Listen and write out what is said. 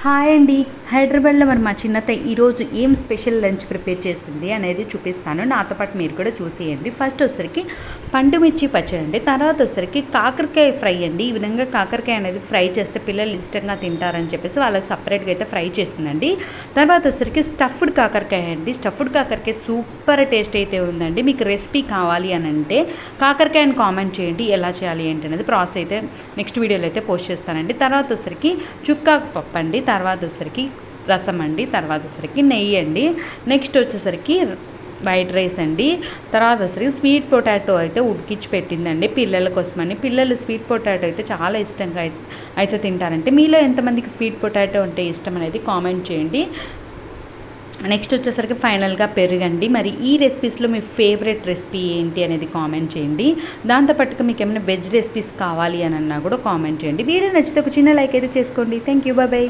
Hi అండి. హైదరాబాద్లో మరి మా చిన్నత ఈరోజు ఏం స్పెషల్ లంచ్ ప్రిపేర్ చేసింది అనేది చూపిస్తాను. నాతో పాటు మీరు కూడా చూసేయండి. ఫస్ట్ వచ్చరికి పండుమిర్చి పచ్చడి అండి, తర్వాత వచ్చరికి కాకరకాయ ఫ్రై అండి. ఈ విధంగా కాకరకాయ అనేది ఫ్రై చేస్తే పిల్లలు ఇష్టంగా తింటారని చెప్పేసి వాళ్ళకి సపరేట్గా అయితే ఫ్రై చేసిందండి. తర్వాత వచ్చరికి స్టఫ్డ్ కాకరకాయ అండి. స్టఫ్డ్ కాకరకాయ సూపర్ టేస్ట్ అయితే ఉందండి. మీకు రెసిపీ కావాలి అని అంటే కాకరకాయని కామెంట్ చేయండి, ఎలా చేయాలి ఏంటి అనేది ప్రాసెస్ అయితే నెక్స్ట్ వీడియోలో అయితే పోస్ట్ చేస్తానండి. తర్వాత వచ్చరికి చుక్కాకు పప్పు అండి, తర్వాత వచ్చరికి రసం అండి, తర్వాత వచ్చరికి నెయ్యి అండి, నెక్స్ట్ వచ్చేసరికి వైట్ రైస్ అండి, తర్వాత వచ్చరికి స్వీట్ పొటాటో అయితే ఉడికించి పెట్టిందండి పిల్లల కోసమని. పిల్లలు స్వీట్ పొటాటో అయితే చాలా ఇష్టంగా అయితే తింటారంటే మీలో ఎంతమందికి స్వీట్ పొటాటో అంటే ఇష్టం అనేది కామెంట్ చేయండి. నెక్స్ట్ వచ్చేసరికి ఫైనల్గా పెరుగండి. మరి ఈ రెసిపీస్లో మీ ఫేవరెట్ రెసిపీ ఏంటి అనేది కామెంట్ చేయండి. దాంతోపాటుగా మీకు ఏమైనా వెజ్ రెసిపీస్ కావాలి అని అన్నా కూడా కామెంట్ చేయండి. వీడియో నచ్చితే ఒక చిన్న లైక్ అయితే చేసుకోండి. Thank you, bye.